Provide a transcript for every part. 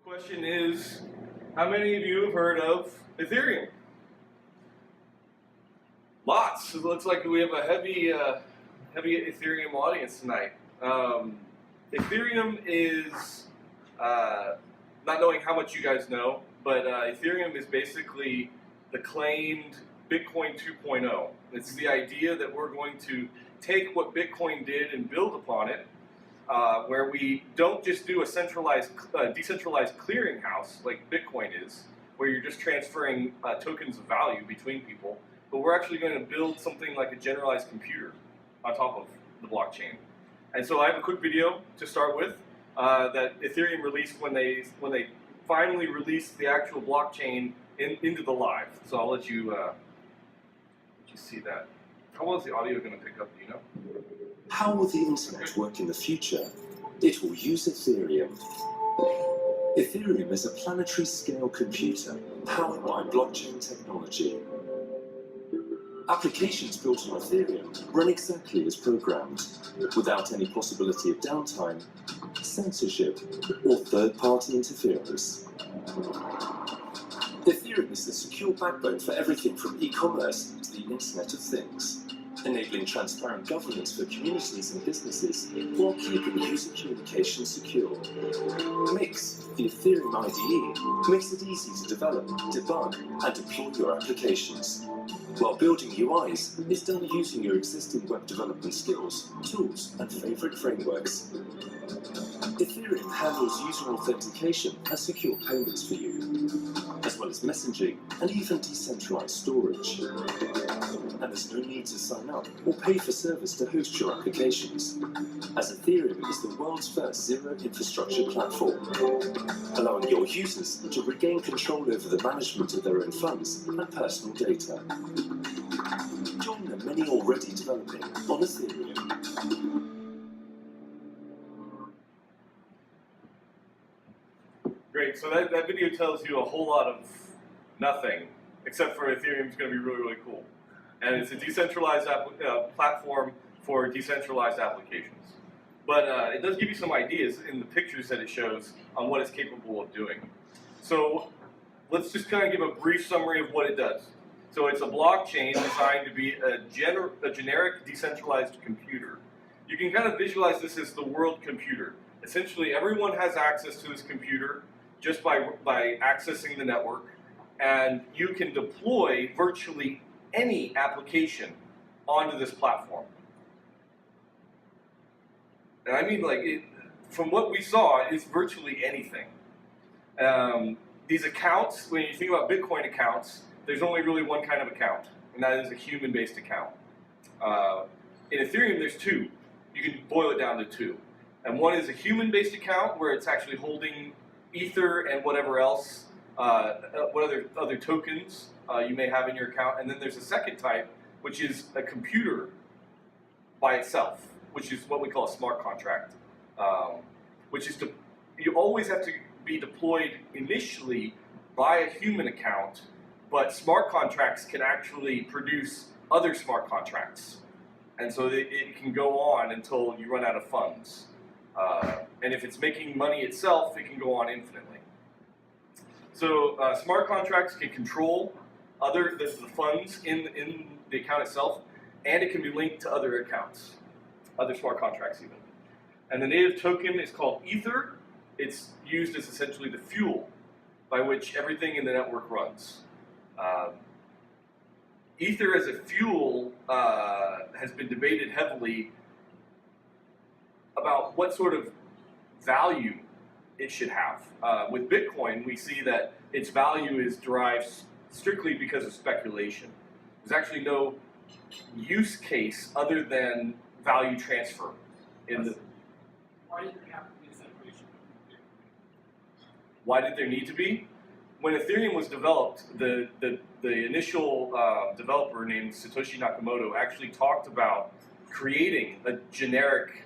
Question is, how many of you have heard of Ethereum? Lots. It looks like we have a heavy Ethereum audience tonight. Ethereum is, not knowing how much you guys know, but Ethereum is basically the claimed Bitcoin 2.0. It's the idea that we're going to take what Bitcoin did and build upon it, where we don't just do a centralized, decentralized clearinghouse like Bitcoin is, where you're just transferring tokens of value between people, but we're actually going to build something like a generalized computer on top of the blockchain. And so I have a quick video to start with that Ethereum released when they finally released the actual blockchain into the live. So I'll let you see that. How well is the audio going to pick up? Do you know? How will the internet work in the future? It will use Ethereum. Ethereum is a planetary scale computer powered by blockchain technology. Applications built on Ethereum run exactly as programmed, without any possibility of downtime, censorship, or third-party interference. Ethereum is the secure backbone for everything from e-commerce to the Internet of Things, enabling transparent governance for communities and businesses while keeping user communication secure. Mix, the Ethereum IDE, makes it easy to develop, debug, and deploy your applications, while building UIs is done using your existing web development skills, tools, and favorite frameworks. Ethereum handles user authentication and secure payments for you, as well as messaging and even decentralized storage. And there's no need to sign up or pay for service to host your applications, as Ethereum is the world's first zero infrastructure platform, allowing your users to regain control over the management of their own funds and personal data. Join the many already developing on Ethereum. Great, so that video tells you a whole lot of nothing, except for Ethereum is going to be really, really cool. And it's a decentralized platform for decentralized applications. But it does give you some ideas in the pictures that it shows on what it's capable of doing. So let's just kind of give a brief summary of what it does. So it's a blockchain designed to be a generic decentralized computer. You can kind of visualize this as the world computer. Essentially, everyone has access to this computer just by accessing the network, and you can deploy virtually any application onto this platform. And I mean, like, from what we saw, it's virtually anything. These accounts, when you think about Bitcoin accounts, there's only really one kind of account, and that is a human-based account. In Ethereum, there's two. You can boil it down to two. And one is a human-based account, where it's actually holding Ether and whatever else, what other tokens you may have in your account. And then there's a second type, which is a computer by itself, which is what we call a smart contract, which is you always have to be deployed initially by a human account, but smart contracts can actually produce other smart contracts. And so it can go on until you run out of funds. And if it's making money itself, it can go on infinitely. So smart contracts can control the funds in the account itself, and it can be linked to other accounts, other smart contracts even. And the native token is called Ether. It's used as essentially the fuel by which everything in the network runs. Ether as a fuel has been debated heavily about what sort of value it should have. With Bitcoin, we see that its value is derived strictly because of speculation. There's actually no use case other than value transfer. Why did there have to be a separation? Why did there need to be? When Ethereum was developed, the initial developer named Satoshi Nakamoto actually talked about creating a generic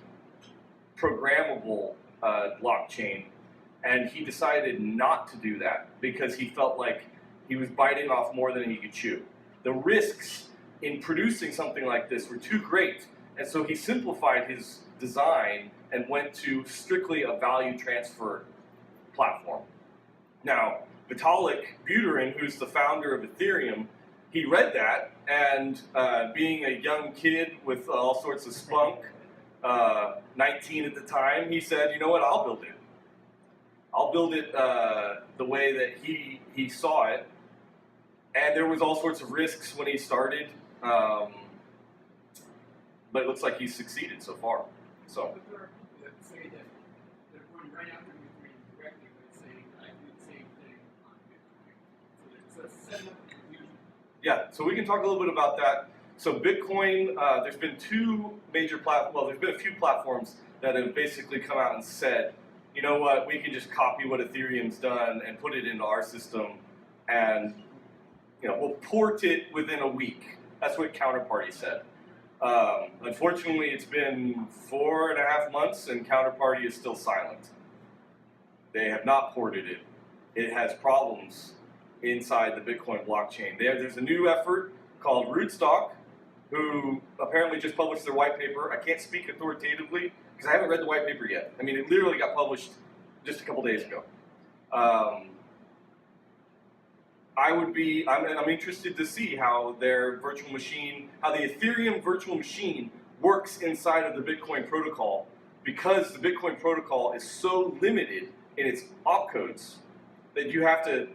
programmable blockchain, and he decided not to do that because he felt like he was biting off more than he could chew. The risks in producing something like this were too great, and so he simplified his design and went to strictly a value transfer platform. Now, Vitalik Buterin, who's the founder of Ethereum, he read that, and being a young kid with all sorts of spunk, 19 at the time, he said, you know what, I'll build it. I'll build it the way that he saw it. And there was all sorts of risks when he started, but it looks like he's succeeded so far. So. But there are people that say that they're going right after Bitcoin directly, but saying I do the same thing on Bitcoin. So it's a setting up of confusion. Yeah, so we can talk a little bit about that. So Bitcoin, there's been two major there's been a few platforms that have basically come out and said, you know what, we can just copy what Ethereum's done and put it into our system, and we'll port it within a week. That's what Counterparty said. Unfortunately, it's been 4.5 months, and Counterparty is still silent. They have not ported it. It has problems inside the Bitcoin blockchain. There's a new effort called Rootstock, who apparently just published their white paper. I can't speak authoritatively because I haven't read the white paper yet. I mean, it literally got published just a couple days ago. I'm interested to see how their virtual machine, how the Ethereum virtual machine works inside of the Bitcoin protocol, because the Bitcoin protocol is so limited in its opcodes that you have to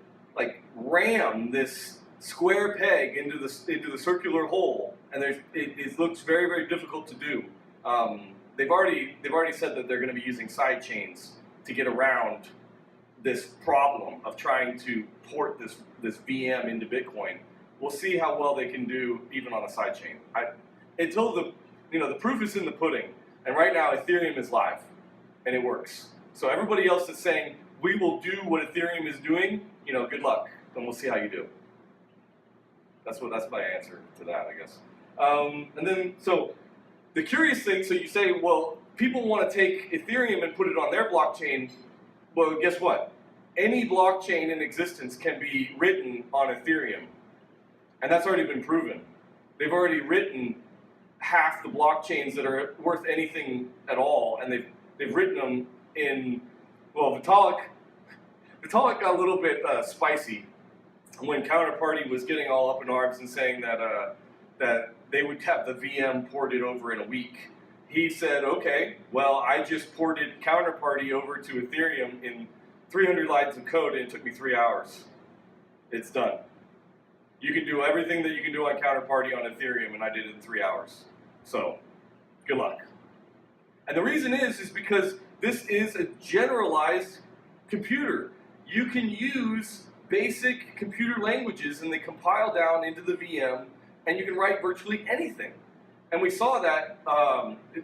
ram this square peg into the circular hole, and it looks very, very difficult to do. They've already said that they're going to be using side chains to get around this problem of trying to port this VM into Bitcoin. We'll see how well they can do even on a side chain. Until the proof is in the pudding, and right now Ethereum is live and it works. So everybody else that's saying we will do what Ethereum is doing, good luck, and we'll see how you do. That's my answer to that, I guess. And then so the curious thing, so you say, well, people want to take Ethereum and put it on their blockchain. Well, guess what? Any blockchain in existence can be written on Ethereum. And that's already been proven. They've already written half the blockchains that are worth anything at all, and they've written them in, well, Vitalik got a little bit spicy when Counterparty was getting all up in arms and saying that they would have the VM ported over in a week. He said, okay, well, I just ported Counterparty over to Ethereum in 300 lines of code, and it took me 3 hours. It's done. You can do everything that you can do on Counterparty on Ethereum, and I did it in 3 hours. So, good luck. And the reason is because this is a generalized computer. You can use basic computer languages, and they compile down into the VM, and you can write virtually anything. And we saw that,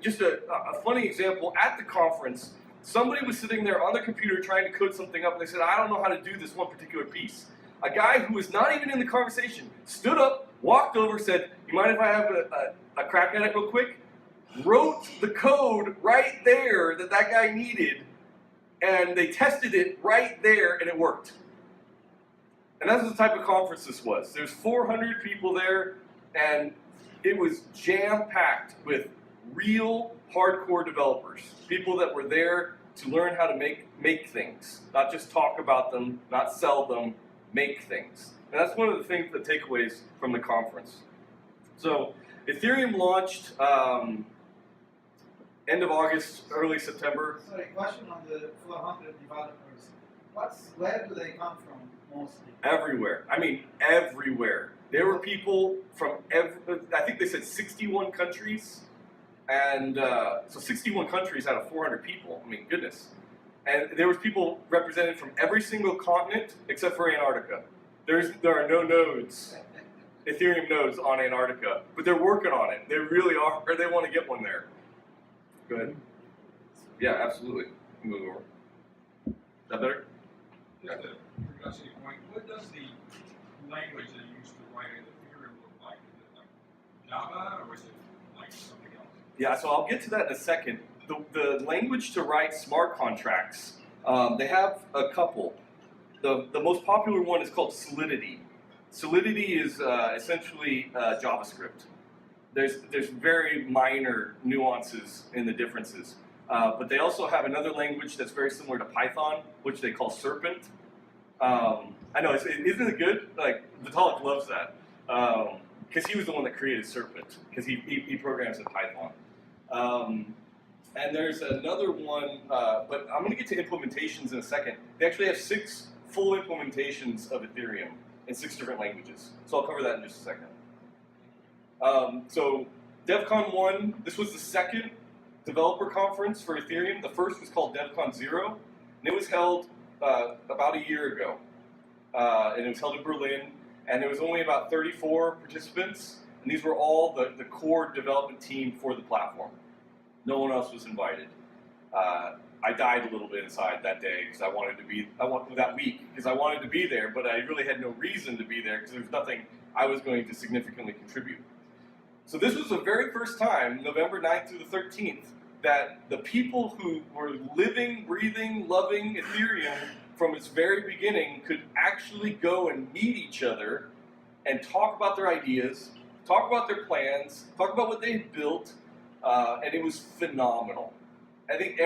just a funny example, at the conference, somebody was sitting there on their computer trying to code something up, and they said, I don't know how to do this one particular piece. A guy who was not even in the conversation stood up, walked over, said, you mind if I have a crack at it real quick? Wrote the code right there that guy needed, and they tested it right there, and it worked. And that's the type of conference this was. There's 400 people there, and it was jam-packed with real hardcore developers, people that were there to learn how to make things, not just talk about them, not sell them, make things. And that's one of the things, the takeaways from the conference. So Ethereum launched end of August, early September. Sorry, question on the 400 developers. Where do they come from mostly? Everywhere. I mean, everywhere. There were people from I think they said 61 countries. And so 61 countries out of 400 people. I mean, goodness. And there was people represented from every single continent except for Antarctica. There are no nodes, Ethereum nodes on Antarctica, but they're working on it. They really are. Or they want to get one there. Go ahead. Yeah, absolutely. Move over. Is that better? Just a curiosity point, what does the language that you use to write Ethereum look like? Is it like Java, or is it like something else? Yeah, so I'll get to that in a second. The language to write smart contracts, they have a couple. The most popular one is called Solidity. Solidity is essentially JavaScript. There's very minor nuances in the differences. But they also have another language that's very similar to Python, which they call Serpent. I know, isn't it good? Like, Vitalik loves that. Because he was the one that created Serpent, because he programs in Python. And there's another one, but I'm going to get to implementations in a second. They actually have 6 full implementations of Ethereum in 6 different languages. So I'll cover that in just a second. So DevCon1, this was the second developer conference for Ethereum. The first was called DevCon0, and it was held about a year ago. And it was held in Berlin, and there was only about 34 participants, and these were all the core development team for the platform. No one else was invited. I died a little bit inside that day because I wanted to be there, but I really had no reason to be there because there was nothing I was going to significantly contribute. So this was the very first time, November 9th through the 13th, that the people who were living, breathing, loving Ethereum from its very beginning could actually go and meet each other and talk about their ideas, talk about their plans, talk about what they had built, and it was phenomenal. I think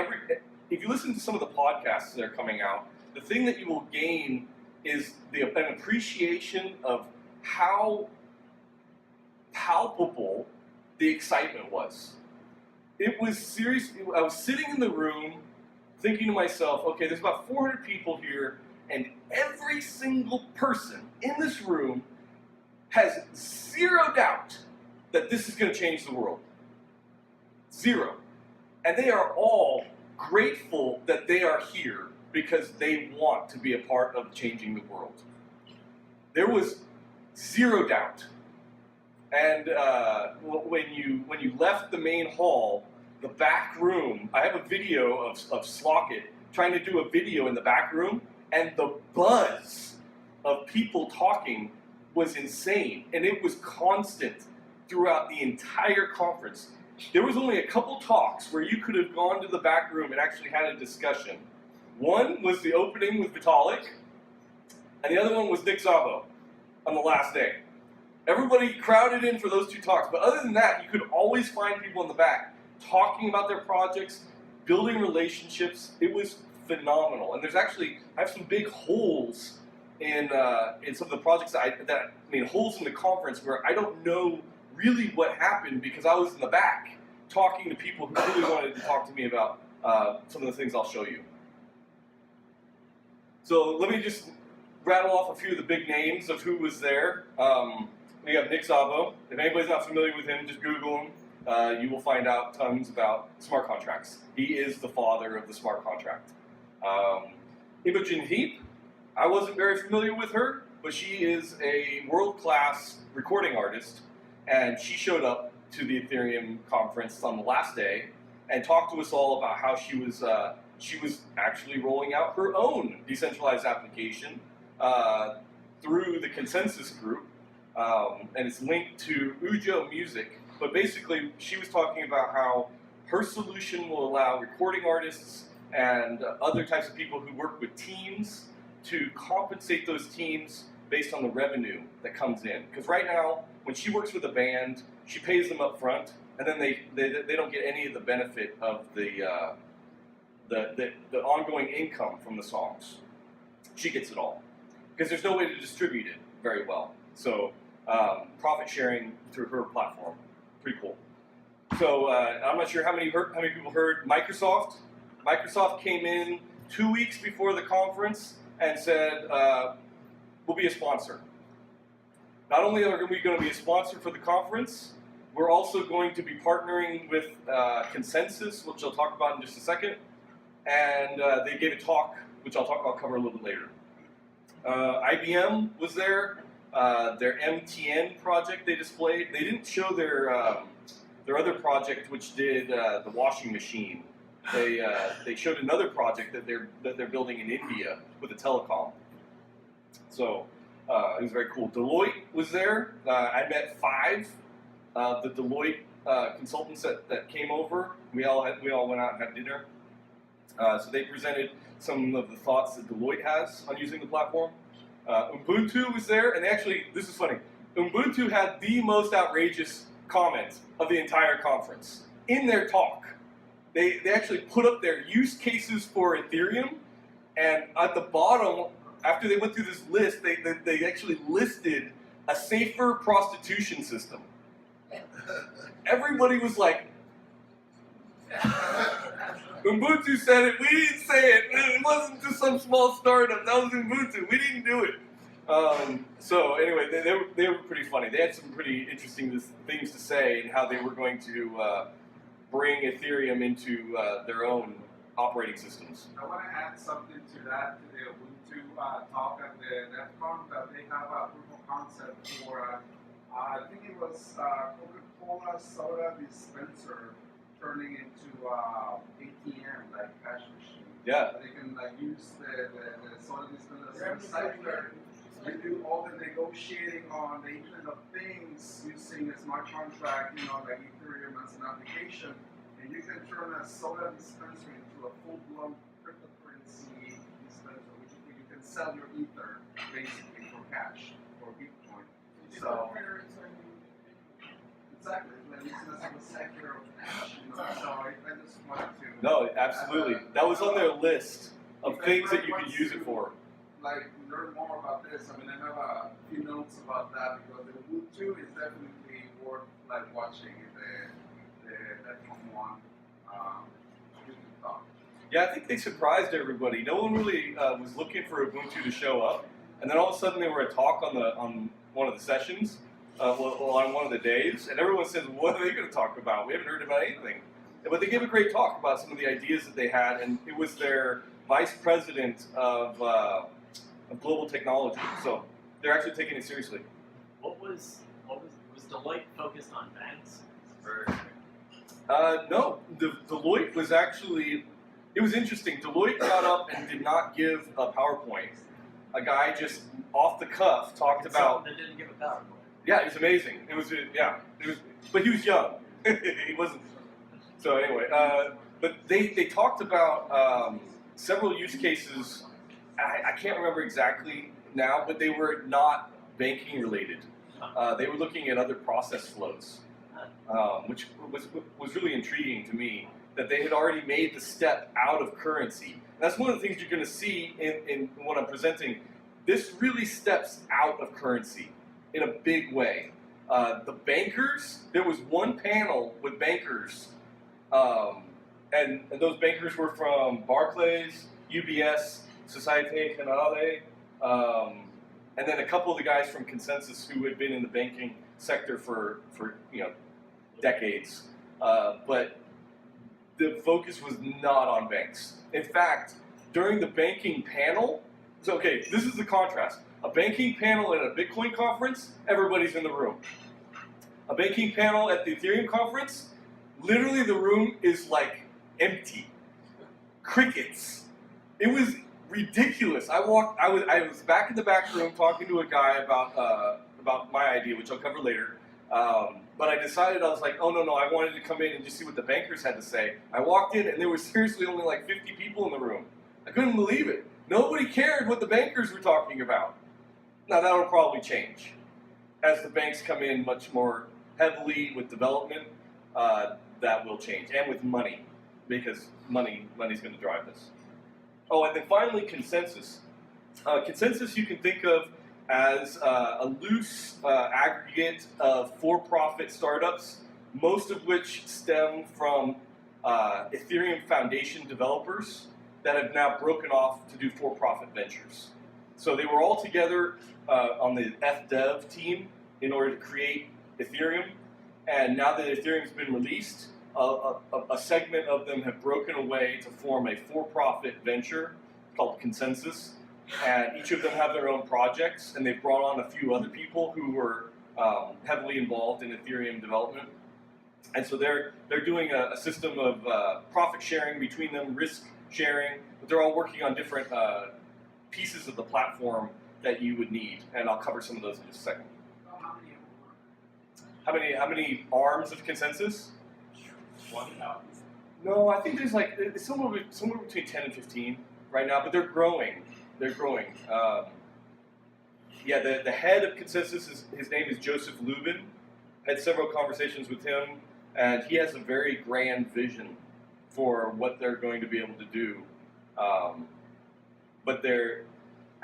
if you listen to some of the podcasts that are coming out, the thing that you will gain is an appreciation of how palpable the excitement was. It was serious. I was sitting in the room thinking to myself, okay, there's about 400 people here, and every single person in this room has zero doubt that this is going to change the world. Zero. And they are all grateful that they are here because they want to be a part of changing the world. There was zero doubt. And when you left the main hall, the back room, I have a video of Slockit trying to do a video in the back room, and the buzz of people talking was insane, and it was constant throughout the entire conference. There was only a couple talks where you could have gone to the back room and actually had a discussion. One was the opening with Vitalik, and the other one was Nick Szabo on the last day. Everybody crowded in for those 2 talks, but other than that, you could always find people in the back talking about their projects, building relationships. It was phenomenal. And I have some big holes in some of the projects holes in the conference where I don't know really what happened because I was in the back talking to people who really wanted to talk to me about some of the things I'll show you. So let me just rattle off a few of the big names of who was there. We have Nick Szabo. If anybody's not familiar with him, just Google him. You will find out tons about smart contracts. He is the father of the smart contract. Imogen Heap, I wasn't very familiar with her, but she is a world-class recording artist, and she showed up to the Ethereum conference on the last day and talked to us all about how she was actually rolling out her own decentralized application through the Consensus group, and it's linked to Ujo Music. But basically, she was talking about how her solution will allow recording artists and other types of people who work with teams to compensate those teams based on the revenue that comes in. Because right now, when she works with a band, she pays them up front, and then they don't get any of the benefit of the ongoing income from the songs. She gets it all. Because there's no way to distribute it very well. So profit sharing through her platform. Pretty cool. So I'm not sure how many people heard Microsoft. Microsoft came in 2 weeks before the conference and said, we'll be a sponsor. Not only are we going to be a sponsor for the conference, we're also going to be partnering with Consensus, which I'll talk about in just a second. And they gave a talk, which I'll cover a little bit later. IBM was there. Their MTN project they displayed. They didn't show their other project, which did the washing machine. They showed another project that they're building in India with a telecom. So it was very cool. Deloitte was there. I met 5 of the Deloitte consultants that came over. We all went out and had dinner. So they presented some of the thoughts that Deloitte has on using the platform. Ubuntu was there, and this is funny, Ubuntu had the most outrageous comment of the entire conference. In their talk, they actually put up their use cases for Ethereum, and at the bottom, after they went through this list, they actually listed a safer prostitution system. Everybody was like, Ubuntu said it, we didn't say it. It wasn't just some small startup, that was Ubuntu, we didn't do it. So anyway, they were pretty funny. They had some pretty interesting things to say and how they were going to bring Ethereum into their own operating systems. I want to add something to that, to the Ubuntu talk at the DevCon, that they have a proof of concept for, I think it was Coca-Cola soda dispenser turning into ATM, like cash machine. Yeah. They can use the soda dispenser as a recycler. You do all the negotiating on the Internet of Things using a smart contract, like Ethereum as an application, and you can turn a soda dispenser into a full-blown cryptocurrency dispenser, which you can sell your Ether basically for cash or Bitcoin. So exactly, like using it as a sector of cash. So I just wanted to. No, absolutely. That was on their list of things that you could use it for. Like learn more about this. I mean, I have a few notes about that because the Ubuntu is definitely worth watching the DevCon1 YouTube talk. Yeah, I think they surprised everybody. No one really was looking for Ubuntu to show up, and then all of a sudden they were a talk on one of the sessions, on one of the days, and everyone says, "What are they going to talk about? We haven't heard about anything." But they gave a great talk about some of the ideas that they had, and it was their vice president of global technology. So they're actually taking it seriously. Was Deloitte focused on banks? Or? No, Deloitte was actually, it was interesting. Deloitte got up and did not give a PowerPoint. A guy just off the cuff talked about. They didn't give a PowerPoint. Yeah, it was amazing. It was, but he was young. He wasn't. So anyway, but they talked about several use cases. I can't remember exactly now, but they were not banking related. They were looking at other process flows, which was really intriguing to me, that they had already made the step out of currency. And that's one of the things you're going to see in what I'm presenting. This really steps out of currency in a big way. The bankers, there was one panel with bankers, and those bankers were from Barclays, UBS, Societe Generale, and then a couple of the guys from Consensus who had been in the banking sector for decades. But the focus was not on banks. In fact, during the banking panel, so okay, this is the contrast. A banking panel at a Bitcoin conference, everybody's in the room. A banking panel at the Ethereum Conference, literally the room is like empty. Crickets. It was ridiculous. I was back in the back room talking to a guy about my idea, which I'll cover later. But I decided, I was like, oh no, I wanted to come in and just see what the bankers had to say. I walked in and there was seriously only like 50 people in the room. I couldn't believe it. Nobody cared what the bankers were talking about. Now that'll probably change. As the banks come in much more heavily with development, that will change. And with money, because money's going to drive this. Oh, and then finally, consensus. Consensus you can think of as a loose aggregate of for-profit startups, most of which stem from Ethereum Foundation developers that have now broken off to do for-profit ventures. So they were all together on the FDev team in order to create Ethereum, and now that Ethereum's been released, a segment of them have broken away to form a for-profit venture called Consensus, and each of them have their own projects, and they've brought on a few other people who were heavily involved in Ethereum development. And so they're doing a system of profit sharing between them, risk sharing, but they're all working on different pieces of the platform that you would need, and I'll cover some of those in just a second. How many arms of Consensus? 20,000. No, I think there's like it's somewhere between 10 and 15 right now, but they're growing. They're growing. Yeah, the head of Consensus his name is Joseph Lubin. Had several conversations with him, and he has a very grand vision for what they're going to be able to do. But they're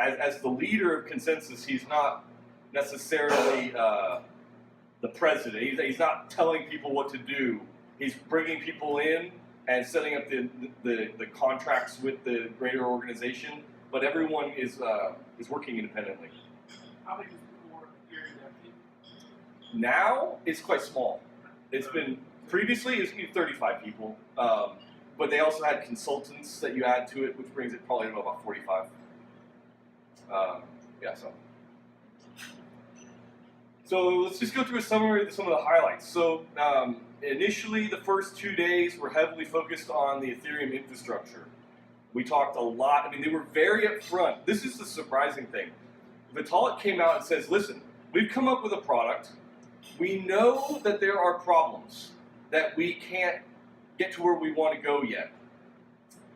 as the leader of consensus, he's not necessarily the president. He's not telling people what to do. He's bringing people in and setting up the contracts with the greater organization. But everyone is working independently. How many people were here in that team? Now it's quite small. It's been previously it's 35 people, but they also had consultants that you add to it, which brings it probably to about 45. Yeah, so let's just go through a summary of some of the highlights. So initially, the first 2 days were heavily focused on the Ethereum infrastructure. We talked a lot. I mean, they were very upfront. This is the surprising thing. Vitalik came out and says, listen, we've come up with a product. We know that there are problems, that we can't get to where we want to go yet.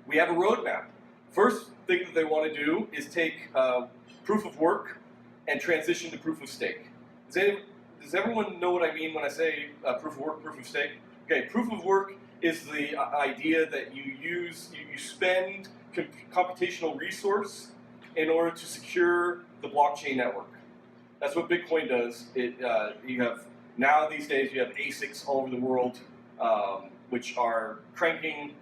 We have a roadmap. First thing that they want to do is take proof of work and transition to proof of stake. Does everyone know what I mean when I say proof of work, proof of stake? Okay, proof of work is the idea that you spend computational resource in order to secure the blockchain network. That's what Bitcoin does. You have now these days you have ASICs all over the world, which are cranking.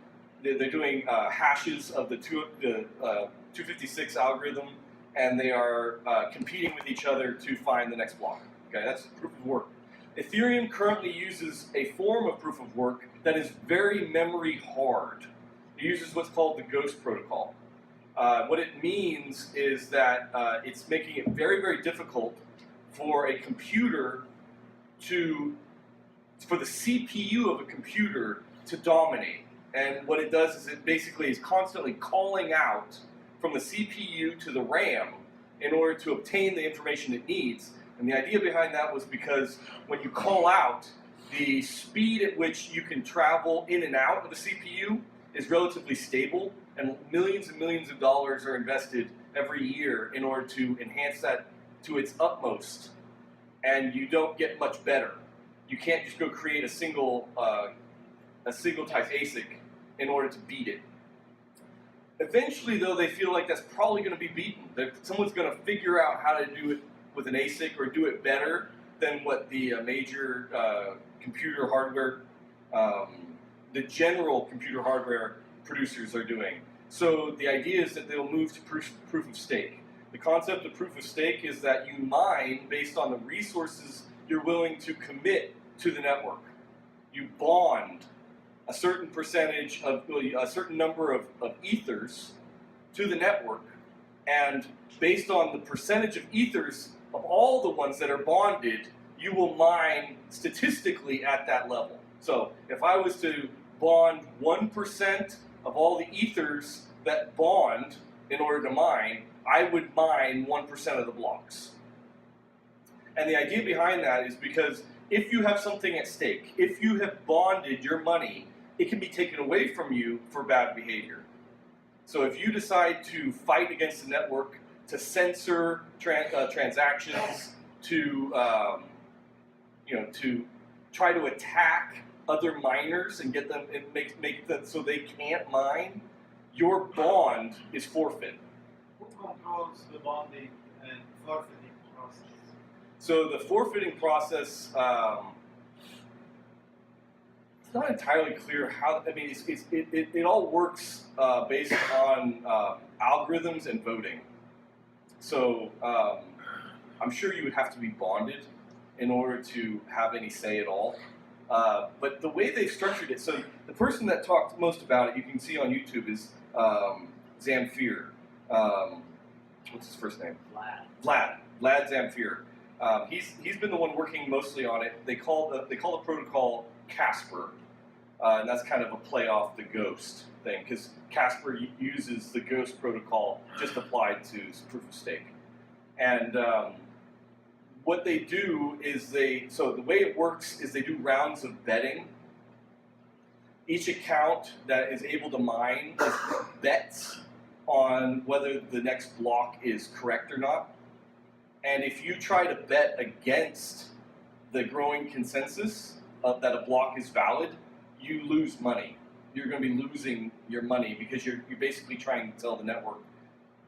They're doing hashes of the 256 algorithm, and they are competing with each other to find the next block. Okay, that's proof of work. Ethereum currently uses a form of proof of work that is very memory hard. It uses what's called the Ghost protocol. What it means is that it's making it very, very difficult for a computer for the CPU of a computer to dominate. And what it does is it basically is constantly calling out from the CPU to the RAM in order to obtain the information it needs. And the idea behind that was because when you call out, the speed at which you can travel in and out of the CPU is relatively stable, and millions of dollars are invested every year in order to enhance that to its utmost. And you don't get much better. You can't just go create a single type ASIC in order to beat it. Eventually, though, they feel like that's probably going to be beaten. That someone's going to figure out how to do it with an ASIC or do it better than what the major computer hardware, the general computer hardware producers are doing. So the idea is that they'll move to proof of stake. The concept of proof of stake is that you mine based on the resources you're willing to commit to the network. You bond a certain percentage of, a certain number of ethers to the network, and based on the percentage of ethers of all the ones that are bonded, you will mine statistically at that level. So if I was to bond 1% of all the ethers that bond in order to mine, I would mine 1% of the blocks. And the idea behind that is because if you have something at stake, if you have bonded your money, it can be taken away from you for bad behavior. So if you decide to fight against the network, to censor transactions, to try to attack other miners and get them and make them so they can't mine, your bond is forfeit. Who controls the bonding and forfeiting process? So the forfeiting process, it's not entirely clear how. I mean, it all works based on algorithms and voting. So I'm sure you would have to be bonded in order to have any say at all. But the way they've structured it, so the person that talked most about it, you can see on YouTube, is Zamfir. What's his first name? Vlad Zamfir. He's been the one working mostly on it. They call the protocol Casper, and that's kind of a play off the Ghost thing, because Casper uses the Ghost protocol just applied to proof of stake. And what they do is so the way it works is they do rounds of betting. Each account that is able to mine bets on whether the next block is correct or not. And if you try to bet against the growing consensus that a block is valid, you lose money. You're going to be losing your money because you're basically trying to tell the network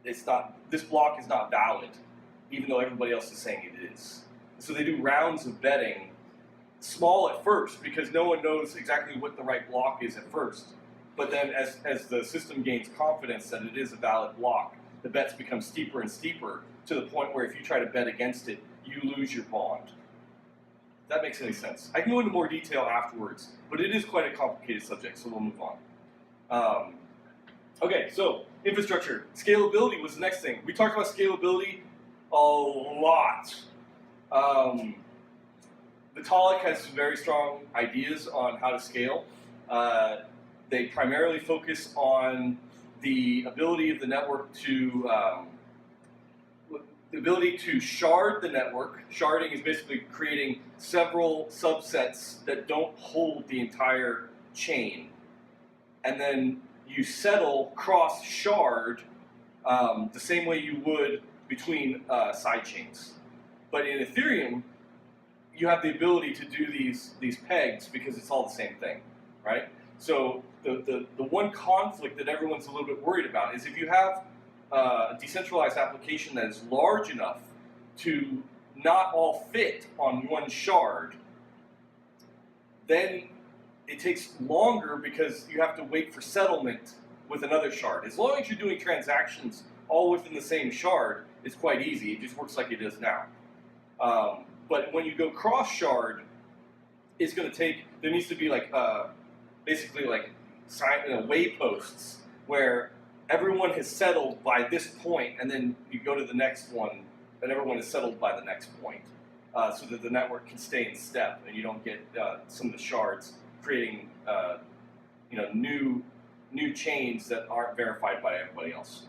this block is not valid, even though everybody else is saying it is. So they do rounds of betting, small at first, because no one knows exactly what the right block is at first. But then as the system gains confidence that it is a valid block, the bets become steeper and steeper to the point where if you try to bet against it, you lose your bond. If that makes any sense. I can go into more detail afterwards, but it is quite a complicated subject, so we'll move on. Okay, so infrastructure. Scalability was the next thing. We talked about scalability a lot. Vitalik has some very strong ideas on how to scale. They primarily focus on the ability of the network to shard the network. Sharding is basically creating several subsets that don't hold the entire chain. And then you settle cross-shard the same way you would between side chains. But in Ethereum, you have the ability to do these pegs because it's all the same thing, right? So the one conflict that everyone's a little bit worried about is if you have a decentralized application that is large enough to not all fit on one shard, then it takes longer because you have to wait for settlement with another shard. As long as you're doing transactions all within the same shard, it's quite easy. It just works like it is now. But when you go cross-shard, it's going to take, there needs to be like, basically like wayposts where everyone has settled by this point, and then you go to the next one, and everyone is settled by the next point, so that the network can stay in step, and you don't get some of the shards creating, new chains that aren't verified by everybody else.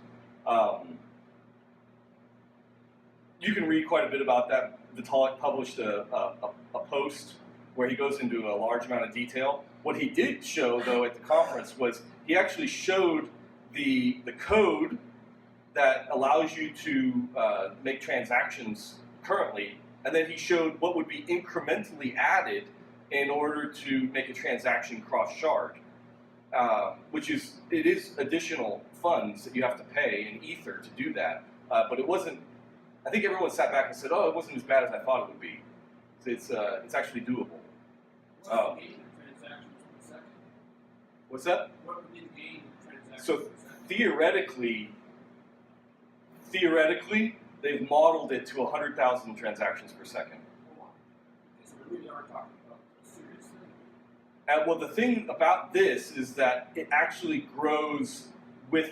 You can read quite a bit about that. Vitalik published a post where he goes into a large amount of detail. What he did show, though, at the conference was he actually showed the code that allows you to make transactions currently, and then he showed what would be incrementally added in order to make a transaction cross-shard, which is, it is additional funds that you have to pay in Ether to do that, but it wasn't, I think everyone sat back and said, oh, it wasn't as bad as I thought it would be. It's actually doable. What's the gain of transactions per second? What's that? What would be the gain of transactions So per second? theoretically, they've modeled it to 100,000 transactions per second. So we really are talking about a serious thing. And well, the thing about this is that it actually grows with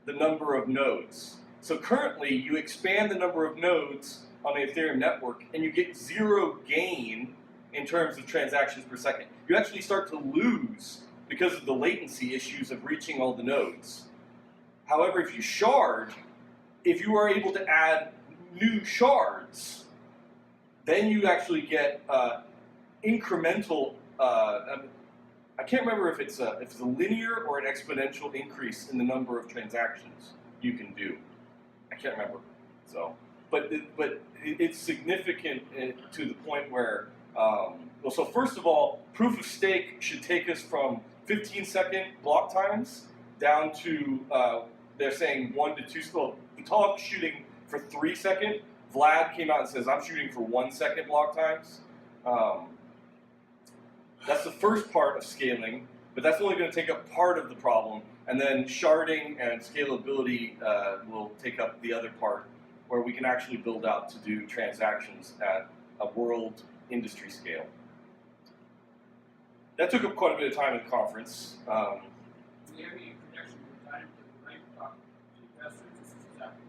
the number of nodes. So currently, you expand the number of nodes on the Ethereum network, and you get zero gain in terms of transactions per second. You actually start to lose because of the latency issues of reaching all the nodes. However, if you shard, if you are able to add new shards, then you actually get incremental. I can't remember if it's a linear or an exponential increase in the number of transactions you can do. I can't remember. So, but it's significant to the point where. Well, so first of all, proof of stake should take us from 15-second block times down to they're saying 1 to 2. Well, Vitalik's shooting for 3-second. Vlad came out and says, I'm shooting for 1-second block times. That's the first part of scaling, but that's only going to take up part of the problem. And then sharding and scalability will take up the other part, where we can actually build out to do transactions at a world industry scale. That took up quite a bit of time at the conference. Do you have any projection for time for the rank talk to investors? This is exactly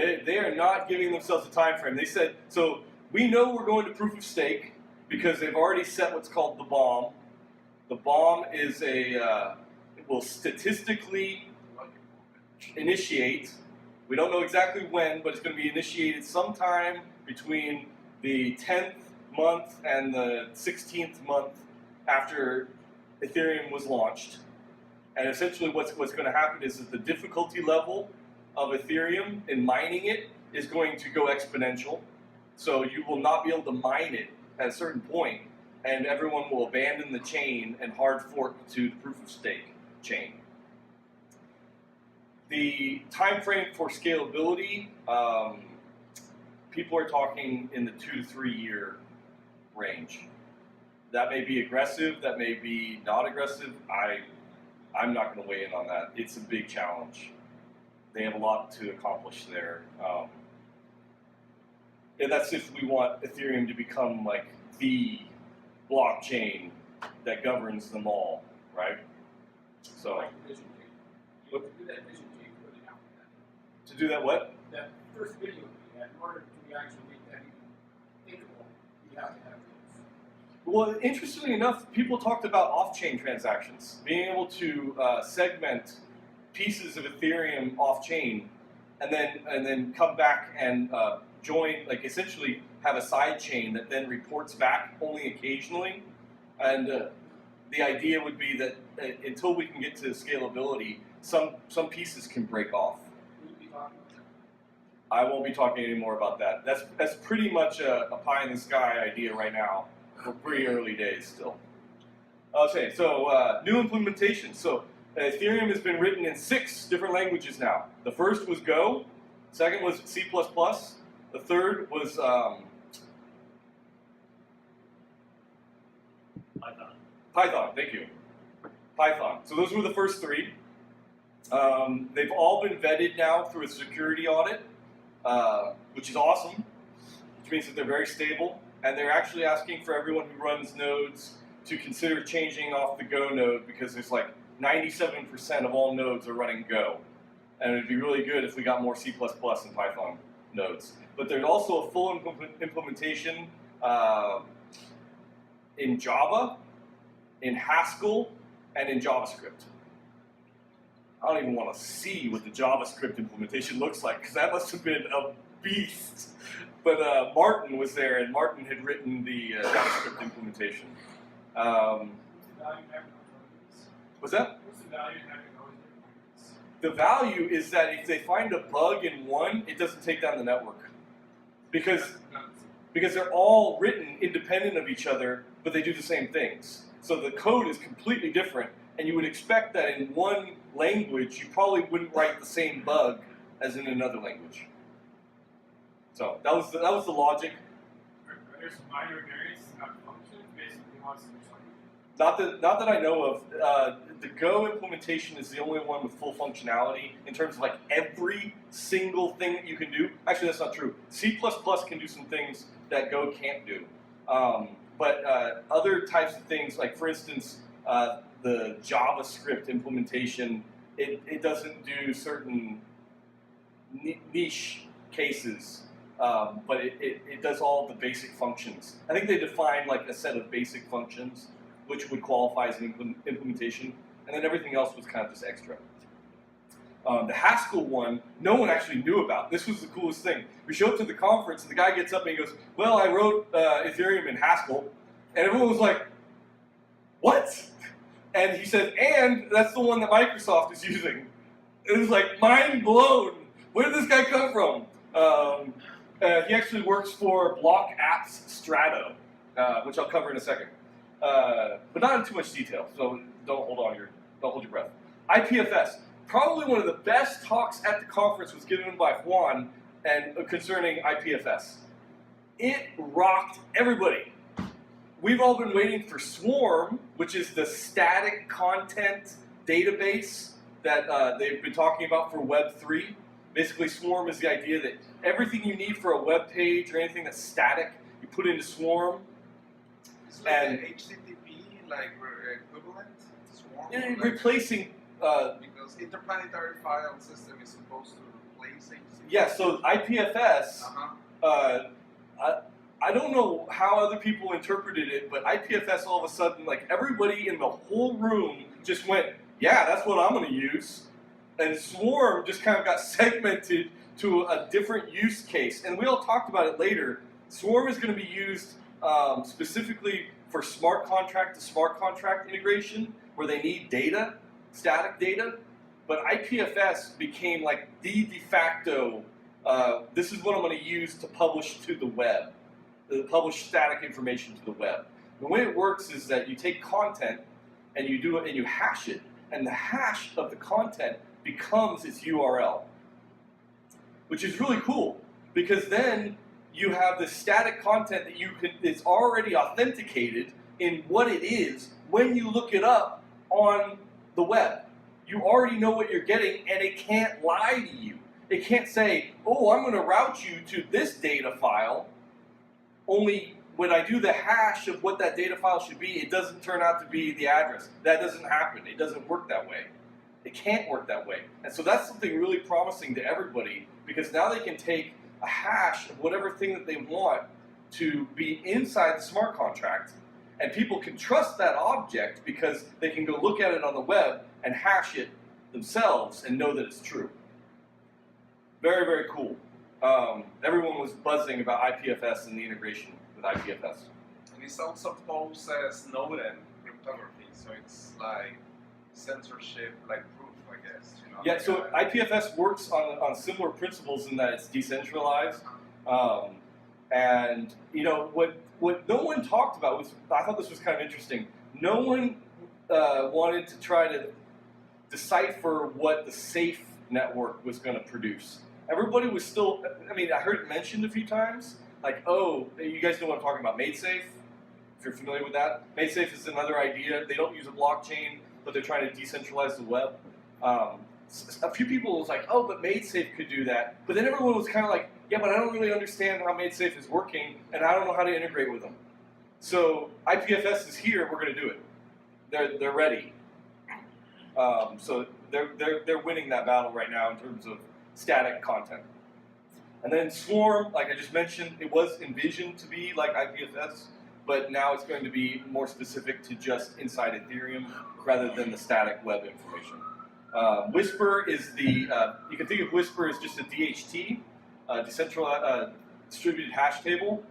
what They are not giving themselves a time frame. They said, so we know we're going to proof of stake because they've already set what's called the bomb. The bomb is it will statistically initiate. We don't know exactly when, but it's going to be initiated sometime between the 10th month and the 16th month after Ethereum was launched. And essentially what's going to happen is that the difficulty level of Ethereum in mining it is going to go exponential. So you will not be able to mine it at a certain point, and everyone will abandon the chain and hard fork to the proof of stake chain. The time frame for scalability, people are talking in the 2 to 3 year range. That may be aggressive, that may be not aggressive. I'm not going to weigh in on that. It's a big challenge. They have a lot to accomplish there. And that's if we want Ethereum to become like the blockchain that governs them all, right? So Like vision tape. You have to do that vision tape really out that. to do that, what? That first video we had, in order to actually make that even thinkable, you have to have this. Well, interestingly enough, people talked about off-chain transactions, being able to segment pieces of Ethereum off-chain, and then come back and join, like essentially have a side chain that then reports back only occasionally. And the idea would be that until we can get to scalability, some pieces can break off. Will you be talking about that? I won't be talking any more about that. That's pretty much a pie in the sky idea right now. We're pretty early days still. Okay, so new implementation. So Ethereum has been written in 6 different languages now. The first was Go. Second was C++. The third was Python. Thank you. Python. So those were the first 3. They've all been vetted now through a security audit, which is awesome, which means that they're very stable. And they're actually asking for everyone who runs nodes to consider changing off the Go node because there's like 97% of all nodes are running Go. And it'd be really good if we got more C++ and Python nodes. But there's also a full implementation in Java, in Haskell, and in JavaScript. I don't even want to see what the JavaScript implementation looks like because that must have been a beast. But Martin was there, and Martin had written the JavaScript implementation. What's the value of having all these? Was that? What's the value of having all these different The value is that if they find a bug in one, it doesn't take down the network. Because they're all written independent of each other, but they do the same things. So the code is completely different, and you would expect that in one language, you probably wouldn't write the same bug as in another language. So that was the logic. Are there some minor variances in how it functions? Basically, wants to do something. Not that I know of. The Go implementation is the only one with full functionality in terms of like every single thing that you can do. Actually, that's not true. C++ can do some things that Go can't do. But other types of things, like for instance, the JavaScript implementation, it doesn't do certain niche cases. But it does all the basic functions. I think they define like a set of basic functions which would qualify as an implementation, and then everything else was kind of just extra. The Haskell one, no one actually knew about. This was the coolest thing. We show up to the conference, and the guy gets up and he goes, "Well, I wrote Ethereum in Haskell," and everyone was like, "What?" And he said, "And that's the one that Microsoft is using." It was like mind blown. Where did this guy come from? He actually works for Block Apps Strato, which I'll cover in a second, but not in too much detail. So don't hold your breath. IPFS, probably one of the best talks at the conference was given by Juan and concerning IPFS. It rocked everybody. We've all been waiting for Swarm, which is the static content database that they've been talking about for Web3. Basically, Swarm is the idea that everything you need for a web page or anything that's static, you put into Swarm. It's like an HTTP, like equivalent to Swarm. Yeah, like, replacing. because interplanetary file system is supposed to replace HTTP. Yeah, so IPFS. I don't know how other people interpreted it, but IPFS all of a sudden, like everybody in the whole room just went, "Yeah, that's what I'm going to use." And Swarm just kind of got segmented to a different use case. And we all talked about it later. Swarm is going to be used specifically for smart contract to smart contract integration, where they need data, static data. But IPFS became like the de facto, this is what I'm going to use to publish to the web, to publish static information to the web. The way it works is that you take content and you do it and you hash it. And the hash of the content becomes its URL, which is really cool because then you have the static content that it's already authenticated in what it is when you look it up on the web. You already know what you're getting, and it can't lie to you. It can't say, oh, I'm going to route you to this data file, only when I do the hash of what that data file should be, it doesn't turn out to be the address. That doesn't happen. It doesn't work that way. It can't work that way. And so that's something really promising to everybody, because now they can take a hash of whatever thing that they want to be inside the smart contract, and people can trust that object because they can go look at it on the web and hash it themselves and know that it's true. Very, very cool. Everyone was buzzing about IPFS and the integration with IPFS. And it's also posed as Snowden cryptography, so it's like censorship, like proof, I guess. You know? Yeah, so IPFS works on similar principles in that it's decentralized. And you know what no one talked about was, I thought this was kind of interesting. No one wanted to try to decipher what the safe network was going to produce. Everybody was still, I mean, I heard it mentioned a few times, like, oh, you guys know what I'm talking about, MadeSafe, if you're familiar with that. MadeSafe is another idea. They don't use a blockchain, but they're trying to decentralize the web. A few people was like, oh, but MadeSafe could do that. But then everyone was kind of like, yeah, but I don't really understand how MadeSafe is working, and I don't know how to integrate with them. So IPFS is here, we're going to do it. They're ready. So they're winning that battle right now in terms of static content. And then Swarm, like I just mentioned, it was envisioned to be like IPFS, but now it's going to be more specific to just inside Ethereum rather than the static web information. Whisper is the, you can think of Whisper as just a DHT, decentralized distributed hash table.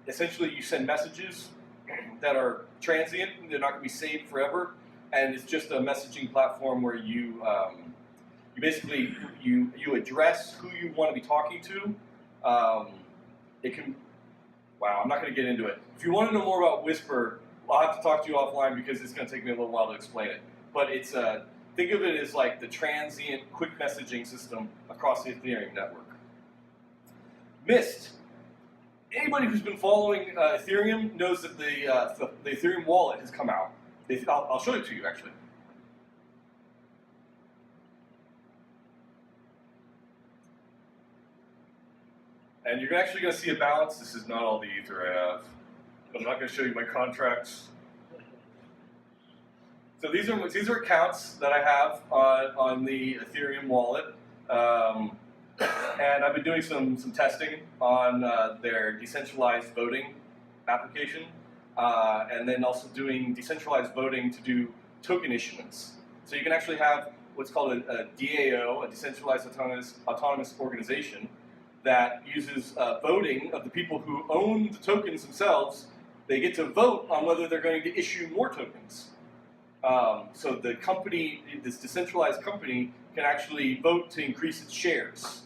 Essentially, you send messages that are transient, they're not going to be saved forever, and it's just a messaging platform where you basically address who you want to be talking to. It can, wow, I'm not going to get into it. If you want to know more about Whisper, I'll have to talk to you offline because it's going to take me a little while to explain it. But it's think of it as like the transient quick messaging system across the Ethereum network. Mist. Anybody who's been following Ethereum knows that the Ethereum wallet has come out. I'll show it to you, actually. And you're actually going to see a balance. This is not all the Ether I have. But I'm not going to show you my contracts. So these are accounts that I have on the Ethereum wallet. And I've been doing some testing on their decentralized voting application, and then also doing decentralized voting to do token issuance. So you can actually have what's called a DAO, a decentralized autonomous organization, that uses voting of the people who own the tokens themselves. They get to vote on whether they're going to issue more tokens. So the company, this decentralized company, can actually vote to increase its shares.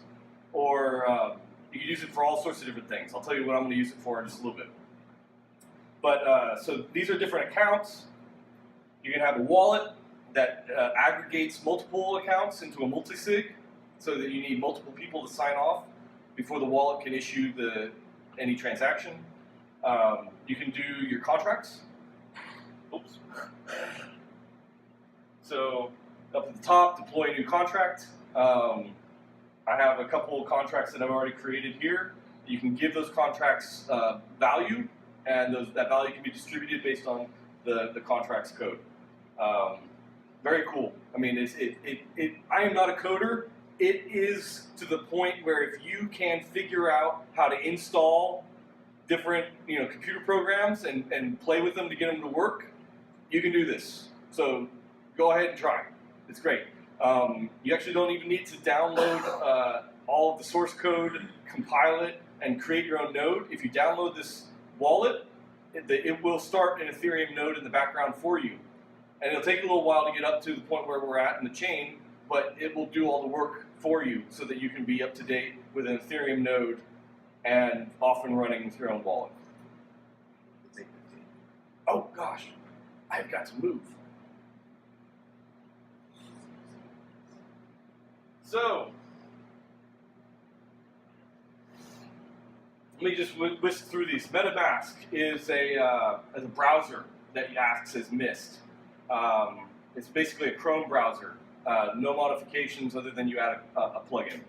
Or you can use it for all sorts of different things. I'll tell you what I'm going to use it for in just a little bit. But so these are different accounts. You can have a wallet that aggregates multiple accounts into a multi-sig, so that you need multiple people to sign off before the wallet can issue any transaction. You can do your contracts. Oops. So up at the top, deploy a new contract. I have a couple of contracts that I've already created here. You can give those contracts value, and that value can be distributed based on the contract's code. Very cool. I mean, I am not a coder. It is to the point where if you can figure out how to install different computer programs and play with them to get them to work, you can do this. So go ahead and try. It's great. You actually don't even need to download all of the source code, compile it, and create your own node. If you download this wallet, it will start an Ethereum node in the background for you. And it'll take a little while to get up to the point where we're at in the chain, but it will do all the work for you so that you can be up to date with an Ethereum node and off and running with your own wallet. Oh gosh, I've got to move. So, let me just whisk through these. MetaMask is a browser that acts as Mist. It's basically a Chrome browser. No modifications other than you add a plugin.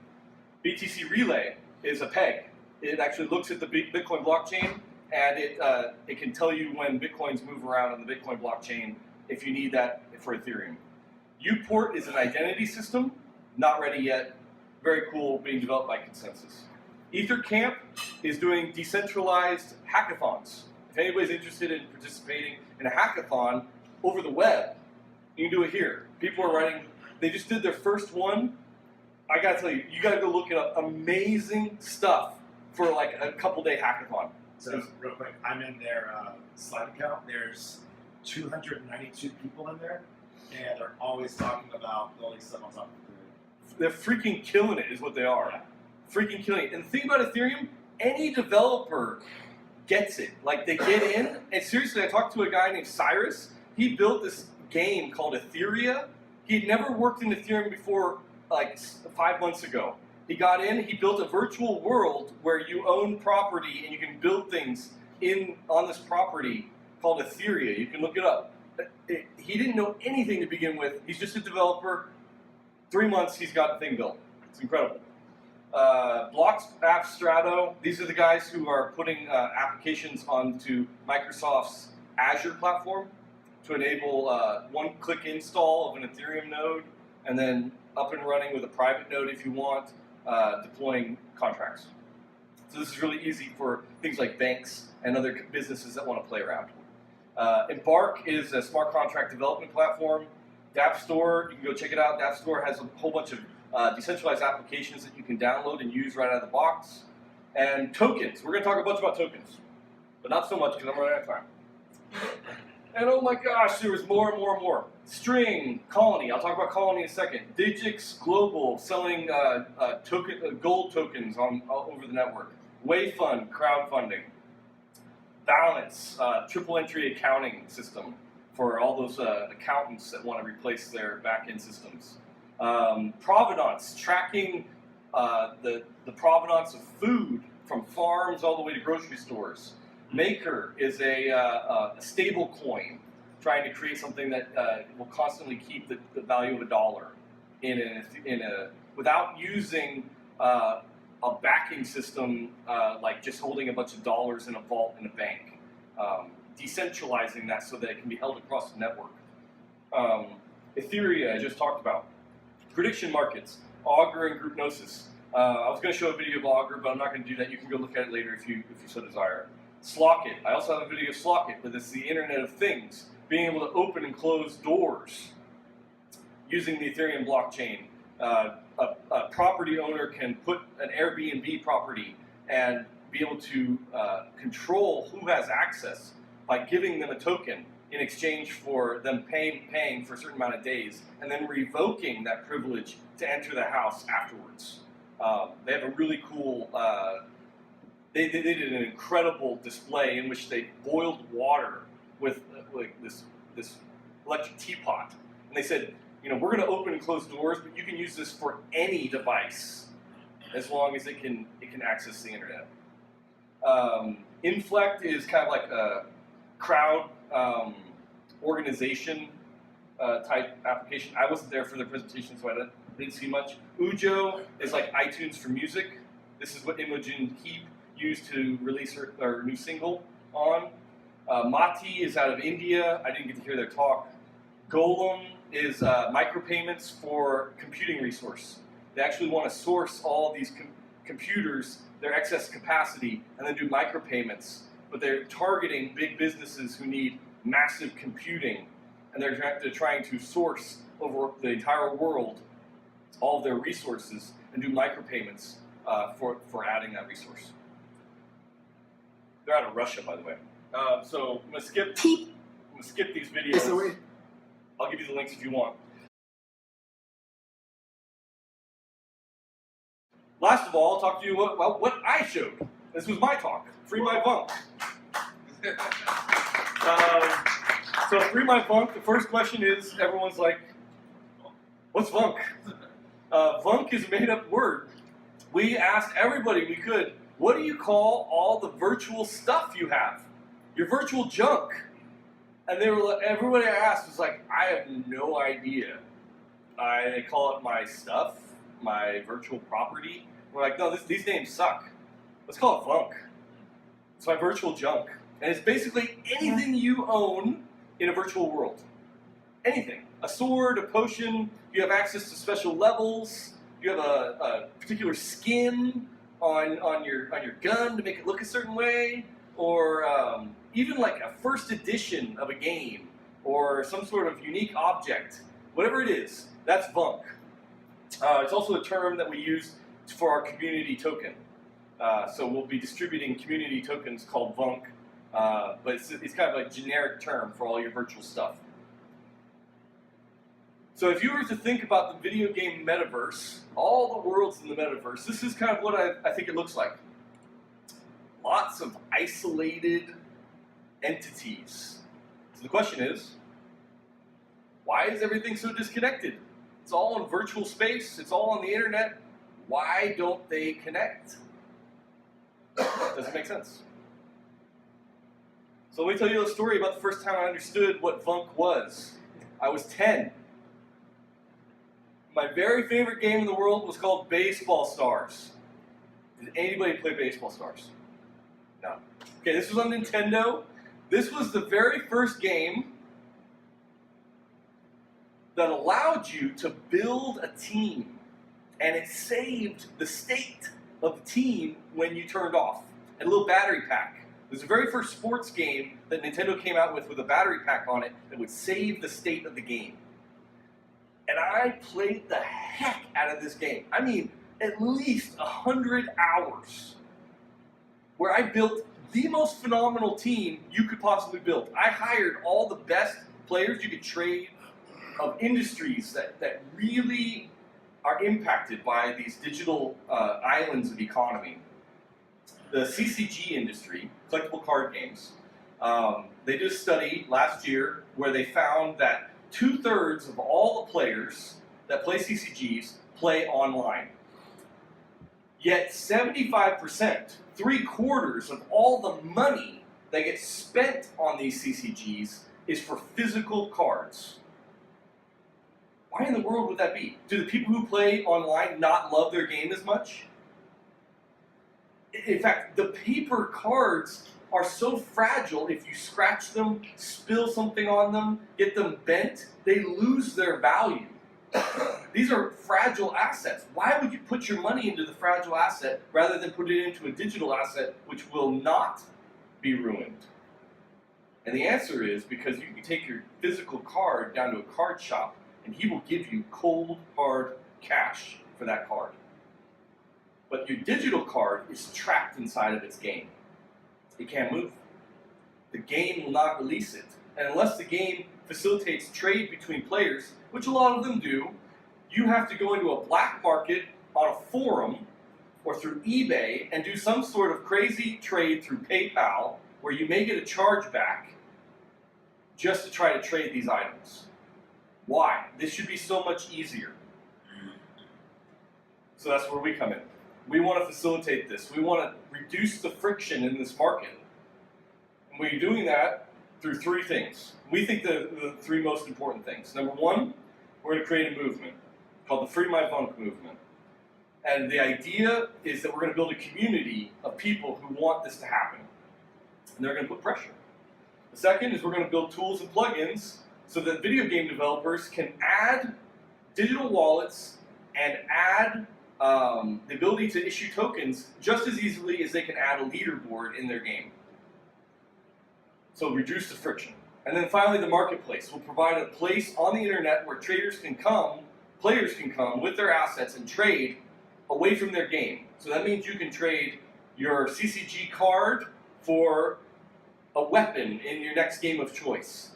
BTC Relay is a peg. It actually looks at the Bitcoin blockchain, and it can tell you when Bitcoins move around on the Bitcoin blockchain if you need that for Ethereum. Uport is an identity system, not ready yet. Very cool, being developed by Consensus. EtherCamp is doing decentralized hackathons. If anybody's interested in participating in a hackathon over the web, you can do it here. People are writing, they just did their first one. I gotta tell you, you gotta go look it up. Amazing stuff for like a couple-day hackathon. So real quick, I'm in their Slack account. There's 292 people in there, and they're always talking about building stuff on top of Ethereum. They're freaking killing it, is what they are. Yeah. Freaking killing it. And the thing about Ethereum, any developer gets it. Like, they get in, and seriously, I talked to a guy named Cyrus. He built this game called Etheria. He'd never worked in Ethereum before, like 5 months ago. He got in, he built a virtual world where you own property and you can build things on this property called Etheria. You can look it up. He didn't know anything to begin with. He's just a developer. 3 months, he's got the thing built. It's incredible. Blocks App Strato, these are the guys who are putting applications onto Microsoft's Azure platform to enable one-click install of an Ethereum node, and then up and running with a private node if you want, deploying contracts. So this is really easy for things like banks and other businesses that want to play around. Embark is a smart contract development platform. Dapp Store, you can go check it out. Dapp Store has a whole bunch of decentralized applications that you can download and use right out of the box. And tokens. We're going to talk a bunch about tokens, but not so much because I'm running out of time. And oh my gosh, there was more and more and more. String, Colony. I'll talk about Colony in a second. Digix Global, selling gold tokens over the network. Wayfund, crowdfunding. Balance, triple entry accounting system for all those accountants that want to replace their back-end systems. Provenance, tracking the provenance of food from farms all the way to grocery stores. Maker is a stable coin, trying to create something that will constantly keep the value of a dollar without using a backing system like just holding a bunch of dollars in a vault in a bank. Decentralizing that so that it can be held across the network. Etheria, I just talked about. Prediction markets, Augur and Group Gnosis. I was going to show a video of Augur, but I'm not going to do that. You can go look at it later if you so desire. Slockit. I also have a video of Slockit, but it's the Internet of Things. Being able to open and close doors using the Ethereum blockchain. A property owner can put an Airbnb property and be able to control who has access by giving them a token in exchange for them paying for a certain amount of days, and then revoking that privilege to enter the house afterwards. They have a really cool, they did an incredible display in which they boiled water with this electric teapot. And they said, you know, we're going to open and close doors, but you can use this for any device as long as it can access the internet. Inflect is kind of like a crowd organization type application. I wasn't there for the presentation, so I didn't see much. Ujo is like iTunes for music. This is what Imogen Heap used to release her new single on. Mati is out of India. I didn't get to hear their talk. Golem is micropayments for computing resource. They actually want to source all these computers, their excess capacity, and then do micropayments. But they're targeting big businesses who need massive computing, and they're trying to source over the entire world all of their resources and do micropayments for adding that resource. They're out of Russia, by the way. So I'm gonna skip these videos. I'll give you the links if you want. Last of all, I'll talk to you about what I showed. This was my talk, FreeMyVunk. So FreeMyVunk, the first question is, everyone's like, what's Vunk? Vunk is a made-up word. We asked everybody we could, what do you call all the virtual stuff you have? Your virtual junk. And they were like, everybody I asked was like, I have no idea. I call it my stuff, my virtual property. We're like, no, these names suck. Let's call it Vunk. It's my virtual junk. And it's basically anything you own in a virtual world. Anything. A sword, a potion, you have access to special levels, you have a particular skin on your gun to make it look a certain way, or even like a first edition of a game, or some sort of unique object. Whatever it is, that's Vunk. It's also a term that we use for our community token. So we'll be distributing community tokens called Vunk, but it's kind of like a generic term for all your virtual stuff. So if you were to think about the video game metaverse, all the worlds in the metaverse, this is kind of what I think it looks like. Lots of isolated entities. So the question is, why is everything so disconnected? It's all in virtual space, it's all on the internet. Why don't they connect? Doesn't make sense. So let me tell you a story about the first time I understood what Vunk was. I was 10. My very favorite game in the world was called Baseball Stars. Did anybody play Baseball Stars? No. Okay, this was on Nintendo. This was the very first game that allowed you to build a team, and it saved the state of the team when you turned off. And a little battery pack. It was the very first sports game that Nintendo came out with a battery pack on it that would save the state of the game. And I played the heck out of this game. I mean, at least 100 hours, where I built the most phenomenal team you could possibly build. I hired all the best players you could trade of industries that really are impacted by these digital islands of economy. The CCG industry, collectible card games, they did a study last year where they found that 2/3 of all the players that play CCGs play online. Yet 75%, 3/4 of all the money that gets spent on these CCGs is for physical cards. Why in the world would that be? Do the people who play online not love their game as much? In fact, the paper cards are so fragile, if you scratch them, spill something on them, get them bent, they lose their value. These are fragile assets. Why would you put your money into the fragile asset rather than put it into a digital asset which will not be ruined? And the answer is because you can take your physical card down to a card shop and he will give you cold, hard cash for that card. But your digital card is trapped inside of its game. It can't move. The game will not release it. And unless the game facilitates trade between players, which a lot of them do, you have to go into a black market on a forum or through eBay and do some sort of crazy trade through PayPal where you may get a chargeback just to try to trade these items. Why? This should be so much easier. So that's where we come in. We want to facilitate this. We want to reduce the friction in this market. And we're doing that through three things. We think the three most important things. Number one, we're going to create a movement called the FreeMyVunk movement. And the idea is that we're going to build a community of people who want this to happen. And they're going to put pressure. The second is we're going to build tools and plugins so that video game developers can add digital wallets and add the ability to issue tokens just as easily as they can add a leaderboard in their game. So reduce the friction. And then finally, the marketplace will provide a place on the internet where players can come with their assets and trade away from their game. So that means you can trade your CCG card for a weapon in your next game of choice.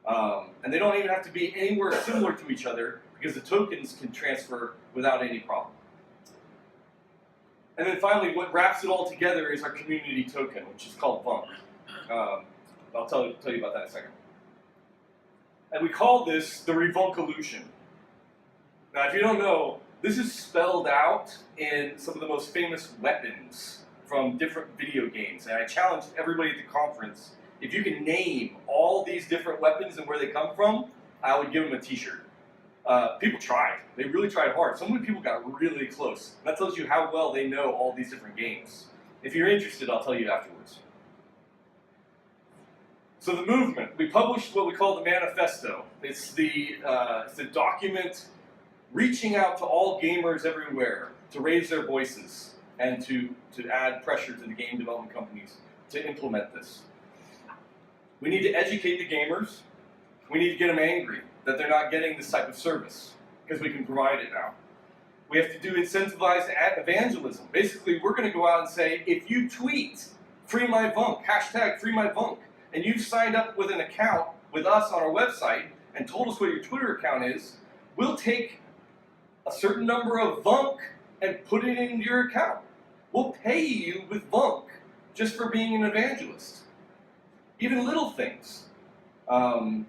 And they don't even have to be anywhere similar to each other because the tokens can transfer without any problem. And then finally, what wraps it all together is our community token, which is called Vunk. I'll tell you about that in a second. And we call this the Revunkalution. Now, if you don't know, This is spelled out in some of the most famous weapons from different video games. And I challenged everybody at the conference, if you can name all these different weapons and where they come from, I would give them a t-shirt. People tried. They really tried hard. Some people got really close. That tells you how well they know all these different games. If you're interested, I'll tell you afterwards. So the movement, we published what we call the manifesto. It's the document reaching out to all gamers everywhere to raise their voices and to add pressure to the game development companies to implement this. We need to educate the gamers. We need to get them angry that they're not getting this type of service because we can provide it now. We have to do incentivized evangelism. Basically, we're going to go out and say, if you tweet FreeMyVunk, hashtag FreeMyVunk, and you've signed up with an account with us on our website and told us what your Twitter account is, we'll take a certain number of Vunk and put it in your account. We'll pay you with Vunk just for being an evangelist. Even little things. And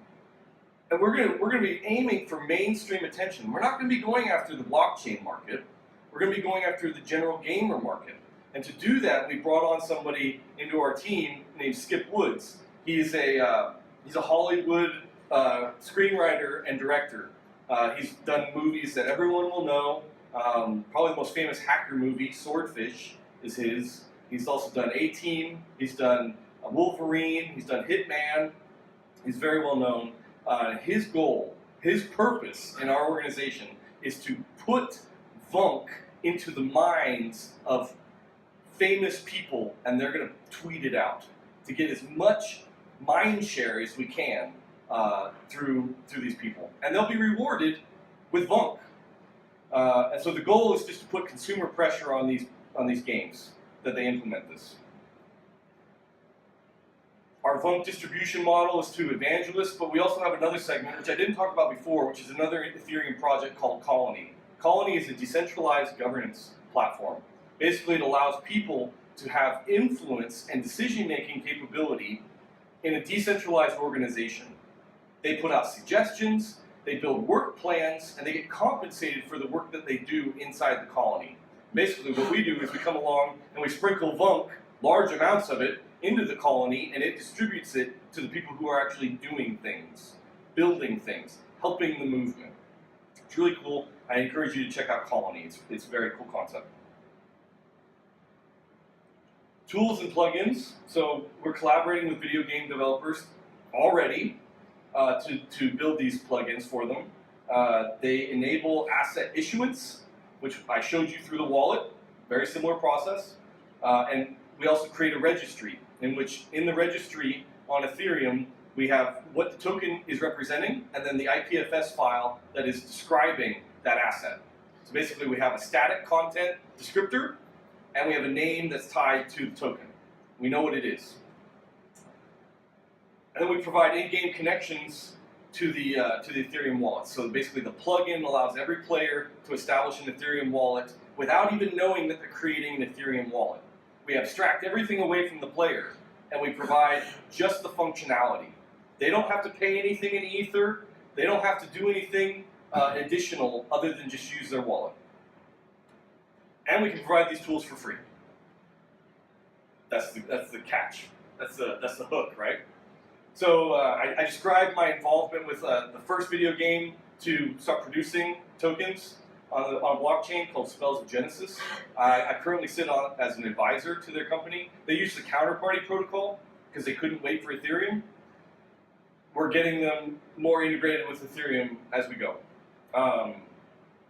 we're gonna be aiming for mainstream attention. We're not gonna be going after the blockchain market. We're gonna be going after the general gamer market. And to do that, we brought on somebody into our team named Skip Woods. He's a Hollywood screenwriter and director. He's done movies that everyone will know. Probably the most famous hacker movie, Swordfish, is his. He's also done A-Team. He's done Wolverine. He's done Hitman. He's very well known. His goal, his purpose in our organization is to put Vunk into the minds of famous people, and they're going to tweet it out to get as much mind share as we can through these people. And they'll be rewarded with Vunk. And so the goal is just to put consumer pressure on these games that they implement this. Our Vunk distribution model is to evangelists, but we also have another segment, which I didn't talk about before, which is another Ethereum project called Colony. Colony is a decentralized governance platform. Basically, it allows people to have influence and decision-making capability in a decentralized organization. They put out suggestions, they build work plans, and they get compensated for the work that they do inside the colony. Basically, what we do is we come along and we sprinkle Vunk, large amounts of it, into the colony, and it distributes it to the people who are actually doing things, building things, helping the movement. It's really cool. I encourage you to check out Colony. It's a very cool concept. Tools and plugins. So we're collaborating with video game developers already to build these plugins for them. They enable asset issuance, which I showed you through the wallet. Very similar process. And we also create a registry in which, in the registry on Ethereum, we have what the token is representing, and then the IPFS file that is describing that asset. So basically, we have a static content descriptor, and we have a name that's tied to the token. We know what it is. And then we provide in-game connections to the Ethereum wallet. So basically, the plugin allows every player to establish an Ethereum wallet without even knowing that they're creating an Ethereum wallet. We abstract everything away from the player, and we provide just the functionality. They don't have to pay anything in Ether. They don't have to do anything additional other than just use their wallet. And we can provide these tools for free. That's the catch. That's the hook, right? So I described my involvement with the first video game to start producing tokens on blockchain called Spells of Genesis. I currently sit on as an advisor to their company. They use the counterparty protocol because they couldn't wait for Ethereum. We're getting them more integrated with Ethereum as we go.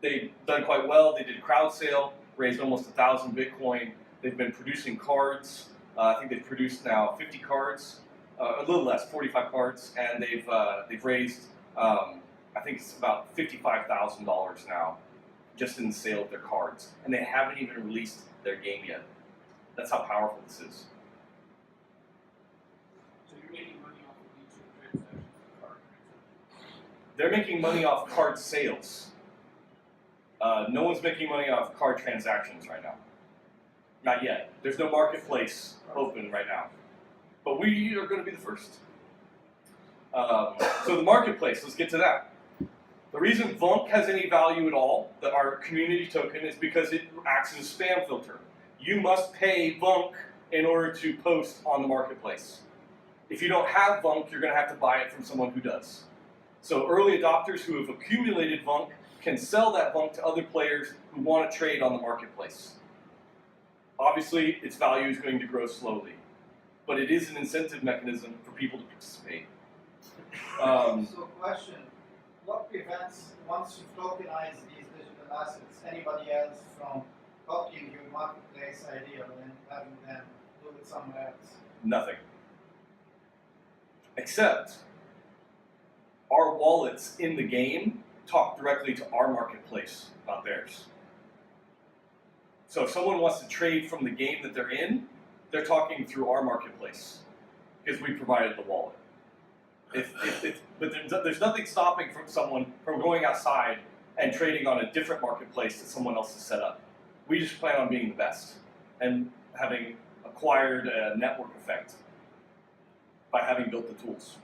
They've done quite well. They did a crowd sale, raised almost 1,000 Bitcoin. They've been producing cards. I think they've produced now 50 cards, a little less, 45 cards, and they've raised I think it's about $55,000 now, just in the sale of their cards, and they haven't even released their game yet. That's how powerful this is. So you're making money off of each transaction, card transaction? They're making money off card sales. No one's making money off card transactions right now. Not yet. There's no marketplace open right now. But we are going to be the first. So the marketplace, let's get to that. The reason Vunk has any value at all, that our community token, is because it acts as a spam filter. You must pay Vunk in order to post on the marketplace. If you don't have Vunk, you're going to have to buy it from someone who does. So early adopters who have accumulated Vunk can sell that Vunk to other players who want to trade on the marketplace. Obviously, its value is going to grow slowly, but it is an incentive mechanism for people to participate. So question, what prevents, once you've tokenized these digital assets, anybody else from copying your marketplace idea and having them do it somewhere else? Nothing. Except our wallets in the game talk directly to our marketplace, not theirs. So if someone wants to trade from the game that they're in, they're talking through our marketplace because we provided the wallet. But there's nothing stopping someone from going outside and trading on a different marketplace that someone else has set up. We just plan on being the best and having acquired a network effect by having built the tools.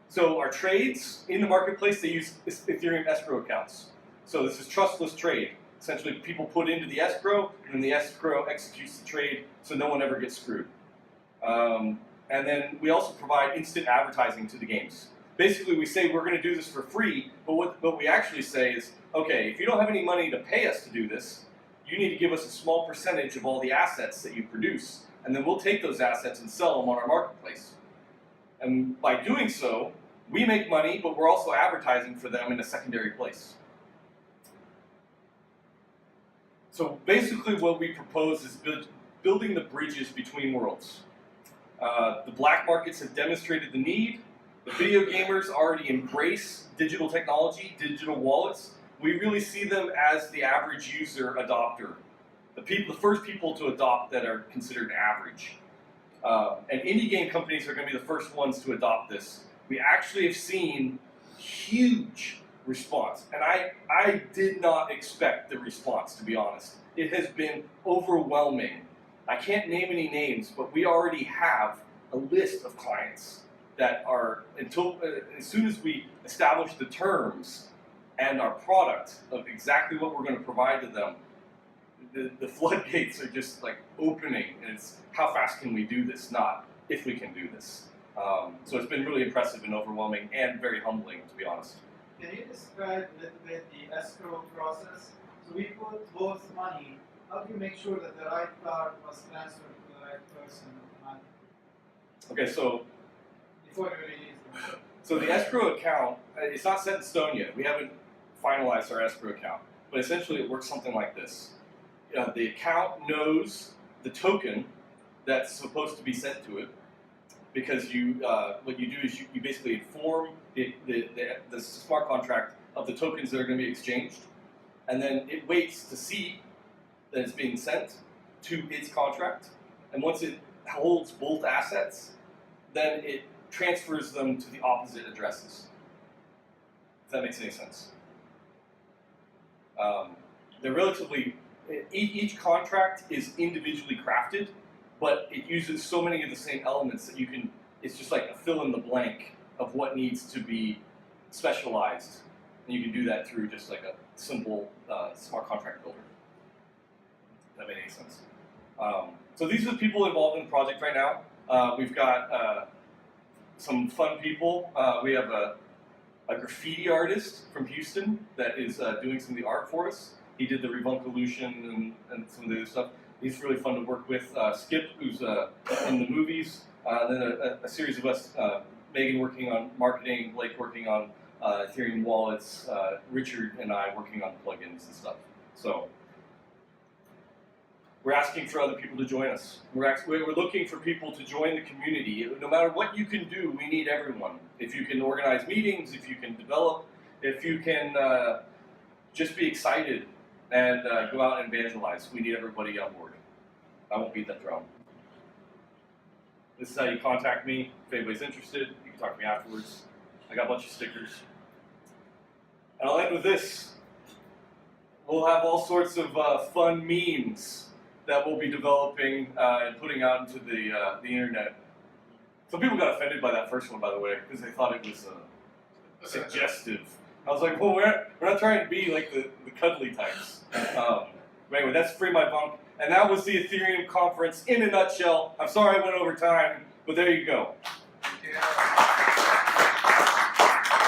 So our trades in the marketplace, they use Ethereum escrow accounts. So this is trustless trade. Essentially, people put into the escrow, and then the escrow executes the trade, so no one ever gets screwed. And then we also provide instant advertising to the games. Basically, we say we're going to do this for free, but what we actually say is, okay, if you don't have any money to pay us to do this, you need to give us a small percentage of all the assets that you produce, and then we'll take those assets and sell them on our marketplace. And by doing so, we make money, but we're also advertising for them in a secondary place. So basically what we propose is building the bridges between worlds. The black markets have demonstrated the need. The video gamers already embrace digital technology, digital wallets. We really see them as the average user adopter. The first people to adopt that are considered average. And indie game companies are going to be the first ones to adopt this. We actually have seen huge response. And I did not expect the response, to be honest. It has been overwhelming. I can't name any names, but we already have a list of clients that are, as soon as we establish the terms and our product of exactly what we're going to provide to them, the floodgates are just like opening, and it's how fast can we do this, not if we can do this. So it's been really impressive and overwhelming and very humbling, to be honest. Can you describe a little bit the escrow process? So we put both money. How do you make sure that the right card was transferred to the right person? Okay, so Before you release them. So the escrow account, it's not set in stone yet. We haven't finalized our escrow account. But essentially it works something like this. The account knows the token that's supposed to be sent to it, because what you do is you basically inform the smart contract of the tokens that are going to be exchanged, and then it waits to see that it's being sent to its contract, and once it holds both assets, then it transfers them to the opposite addresses. If that makes any sense. They're relatively, each contract is individually crafted, but it uses so many of the same elements that you can, it's just like a fill in the blank of what needs to be specialized. And you can do that through just like a simple smart contract builder. If that made any sense. So these are the people involved in the project right now. We've got some fun people. We have a graffiti artist from Houston that is doing some of the art for us. He did the Revunvolution and some of the other stuff. He's really fun to work with. Skip, who's in the movies. Then a series of us, Megan working on marketing, Blake working on Ethereum wallets, Richard and I working on plugins and stuff. So we're asking for other people to join us. We're looking for people to join the community. No matter what you can do, we need everyone. If you can organize meetings, if you can develop, if you can just be excited and go out and evangelize, we need everybody on board. I won't beat that drum. This is how you contact me. If anybody's interested, you can talk to me afterwards. I got a bunch of stickers. And I'll end with this. We'll have all sorts of fun memes that we'll be developing and putting out into the internet. Some people got offended by that first one, by the way, because they thought it was suggestive. I was like, well, we're not trying to be like the cuddly types. But anyway, that's FreeMyVunk, and that was the Ethereum Conference in a nutshell. I'm sorry I went over time, but there you go. Yeah.